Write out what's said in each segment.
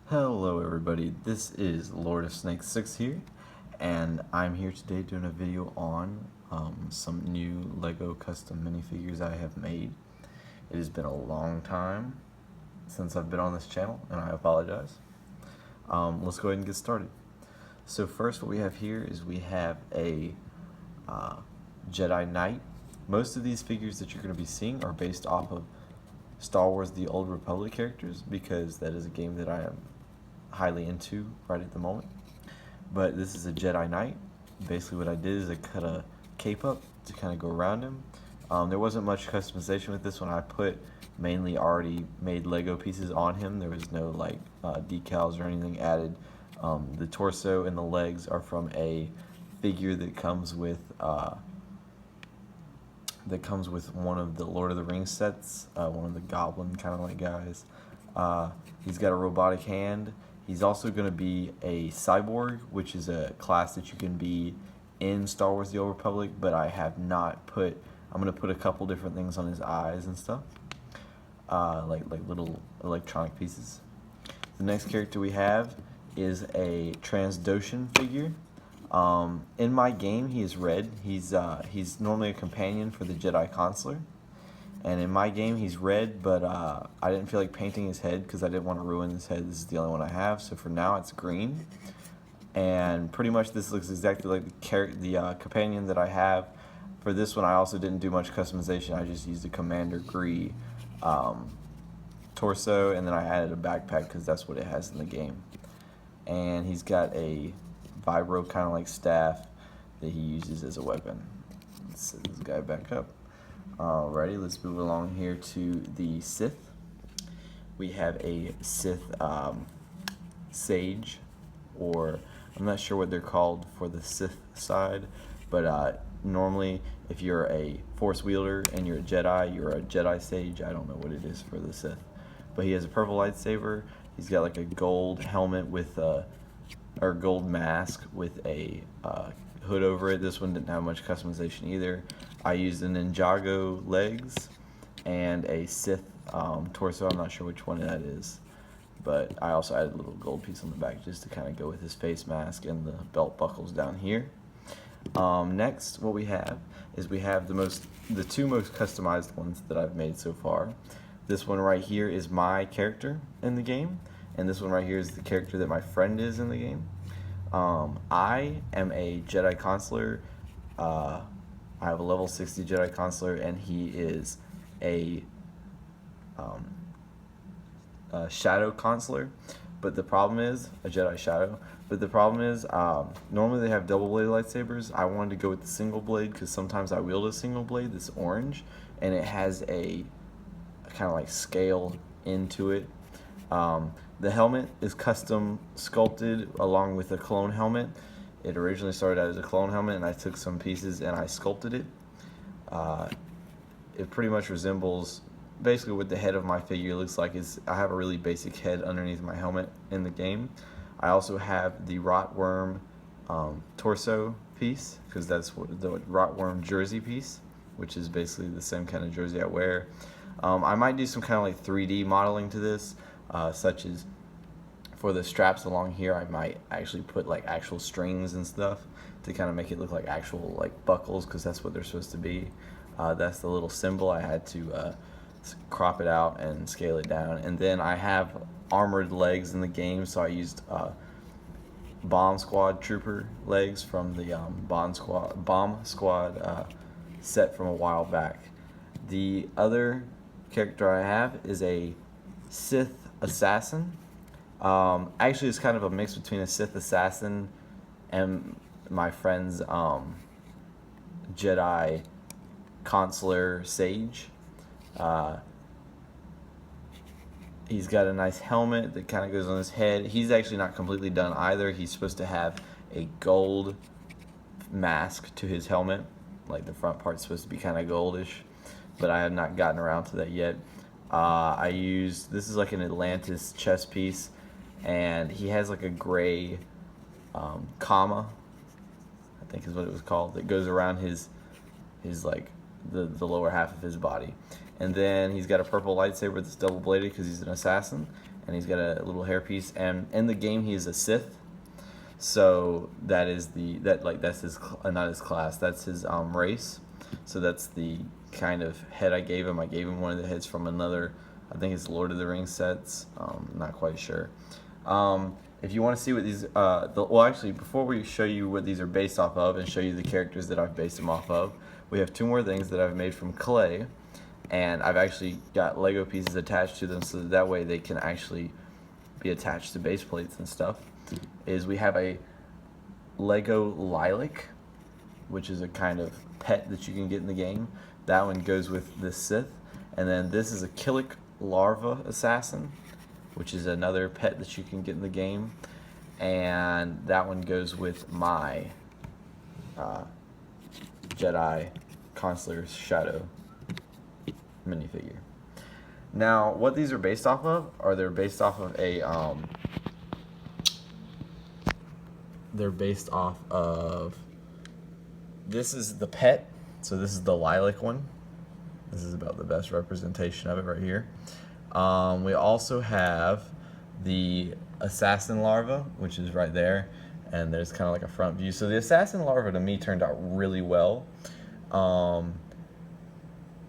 Hello everybody, this is Lord of Snakes 6 here, and I'm here today doing a video on some new LEGO custom minifigures I have made. It has been a long time since I've been on this channel, and I apologize. Let's go ahead and get started. So first what we have here is we have a Jedi Knight. Most of these figures that you're going to be seeing are based off of Star Wars The Old Republic characters, because that is a game that I am highly into right at the moment. But this is a Jedi Knight. Basically what I did is I cut a cape up to kind of go around him. There wasn't much customization with this one. I put mainly already made Lego pieces on him. There was no like decals or anything added. The torso and the legs are from a figure that comes with one of the Lord of the Rings sets, one of the goblin kind of like guys. He's got a robotic hand. He's also going to be a cyborg, which is a class that you can be in Star Wars The Old Republic, but I have not put, I'm going to put a couple different things on his eyes and stuff, like little electronic pieces. The next character we have is a Transdoshan figure. In my game, he is red. He's normally a companion for the Jedi Consular. And in my game, he's red, but I didn't feel like painting his head because I didn't want to ruin his head. This is the only one I have, so for now it's green. And pretty much this looks exactly like the companion that I have. For this one, I also didn't do much customization. I just used a Commander Gree torso, and then I added a backpack because that's what it has in the game. And he's got a vibro kind of like staff that he uses as a weapon. Let's set this guy back up. Alrighty, let's move along here to the Sith. We have a Sith Sage, or I'm not sure what they're called for the Sith side, but normally if you're a Force wielder and you're a Jedi Sage. I don't know what it is for the Sith. But he has a purple lightsaber. He's got like a gold helmet with or gold mask with a hood over it. This one didn't have much customization either. I used a Ninjago legs and a Sith torso. I'm not sure which one that is, but I also added a little gold piece on the back just to kind of go with his face mask and the belt buckles down here. Next, what we have is the two most customized ones that I've made so far. This one right here is my character in the game, and this one right here is the character that my friend is in the game. I am a Jedi Consular. I have a level 60 Jedi Consular, and he is a Shadow Consular. But the problem is, a Jedi Shadow. But the problem is, normally they have double blade lightsabers. I wanted to go with the single blade because sometimes I wield a single blade that's orange, and it has a kind of like scale into it. The helmet is custom sculpted along with a clone helmet. It originally started out as a clone helmet, and I took some pieces and I sculpted it. It pretty much resembles basically what the head of my figure looks like. I have a really basic head underneath my helmet in the game. I also have the Rotworm torso piece, because that's what the Rotworm jersey piece, which is basically the same kind of jersey I wear. I might do some kind of like 3D modeling to this, such as for the straps along here, I might actually put like actual strings and stuff to kind of make it look like actual like buckles, because that's what they're supposed to be. That's the little symbol. I had to crop it out and scale it down. And then I have armored legs in the game, so I used Bomb Squad Trooper legs from the Bomb Squad set from a while back. The other character I have is a Sith Assassin. Actually, it's kind of a mix between a Sith Assassin and my friend's Jedi Consular Sage. He's got a nice helmet that kind of goes on his head. He's actually not completely done either. He's supposed to have a gold mask to his helmet. Like the front part's supposed to be kind of goldish, but I have not gotten around to that yet. This is like an Atlantis chest piece, and he has like a gray comma, I think is what it was called, that goes around his like the lower half of his body. And then he's got a purple lightsaber that's double bladed because he's an assassin, and he's got a little hairpiece. And in the game, he is a Sith. So that is that's his not his class. That's his race. So that's the kind of head I gave him. I gave him one of the heads from another. I think it's Lord of the Rings sets. Not quite sure. If you want to see what these, well, actually, before we show you what these are based off of and show you the characters that I've based them off of, we have two more things that I've made from clay, and I've actually got Lego pieces attached to them so that way they can actually be attached to base plates and stuff. Is we have a Lego lilac, which is a kind of pet that you can get in the game. That one goes with the Sith, and then this is a Killick larva assassin, which is another pet that you can get in the game, and that one goes with my Jedi Consular's Shadow minifigure. Now, what these are based off of they're based off of a this is the pet, so this is the lilac one. This is about the best representation of it right here. We also have the assassin larva, which is right there, and there's kind of like a front view. So the assassin larva to me turned out really well,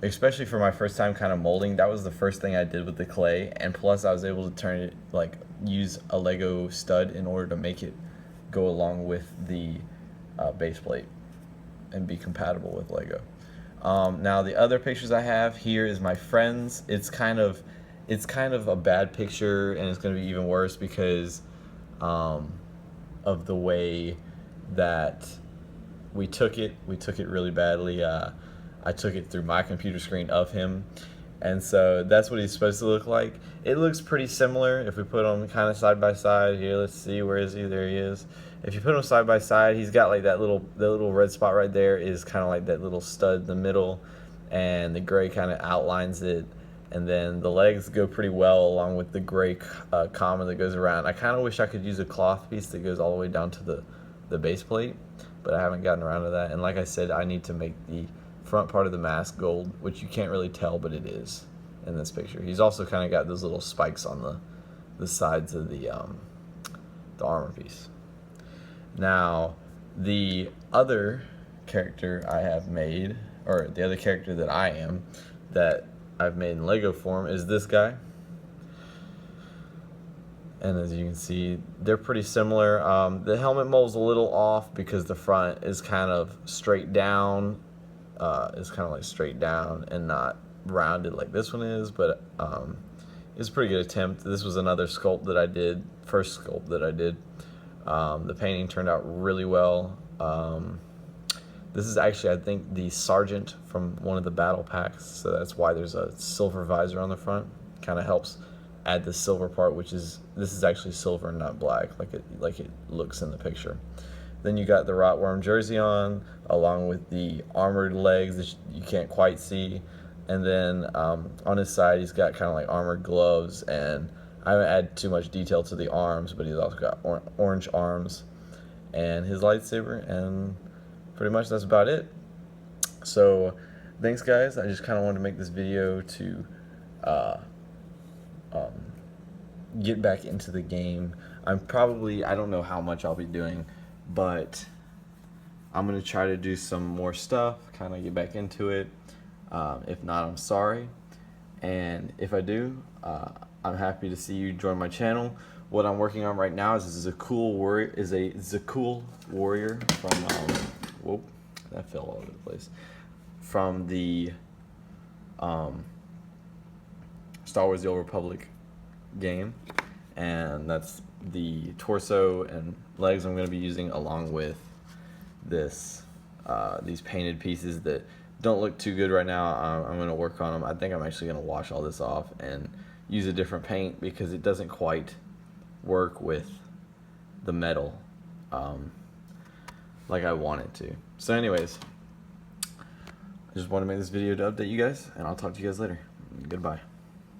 especially for my first time kind of molding. That was the first thing I did with the clay, and plus I was able to turn it, like, use a Lego stud in order to make it go along with the base plate and be compatible with Lego. Now the other pictures I have here is my friends. It's kind of a bad picture, and it's going to be even worse because of the way that we took it. We took it really badly. I took it through my computer screen of him, and so that's what he's supposed to look like. It looks pretty similar if we put them kind of side by side. Here, let's see, where is he? There he is. If you put them side by side, he's got like the little red spot right there is kind of like that little stud in the middle, and the gray kind of outlines it. And then the legs go pretty well along with the gray comma that goes around. I kind of wish I could use a cloth piece that goes all the way down to the base plate, but I haven't gotten around to that. And like I said, I need to make the front part of the mask gold, which you can't really tell, but it is in this picture. He's also kind of got those little spikes on the sides of the armor piece. Now, the other character I have made, or the other character that I am, that I've made in Lego form is this guy. And as you can see, they're pretty similar. The helmet mold's a little off because the front is kind of straight down. It's kind of like straight down and not rounded like this one is, but it's a pretty good attempt. This was another sculpt that I did, first sculpt that I did. The painting turned out really well. This is actually, I think, the sergeant from one of the battle packs, so that's why there's a silver visor on the front. Kind of helps add the silver part, which is, this is actually silver and not black, like it looks in the picture. Then you got the Rotworm jersey on, along with the armored legs that you can't quite see. And then on his side, he's got kind of like armored gloves, and I haven't added too much detail to the arms, but he's also got orange arms and his lightsaber, and pretty much that's about it. So thanks guys, I just kind of wanted to make this video to get back into the game. I don't know how much I'll be doing, but I'm going to try to do some more stuff, kind of get back into it. If not, I'm sorry, and if I do, I'm happy to see you join my channel. What I'm working on right now is a cool warrior from whoa, that fell all over the place, from the Star Wars: The Old Republic game, and that's the torso and legs I'm going to be using, along with this these painted pieces that don't look too good right now. I'm going to work on them. I think I'm actually going to wash all this off and use a different paint because it doesn't quite work with the metal like I want it to. So anyways, I just want to make this video to update you guys, and I'll talk to you guys later. Goodbye.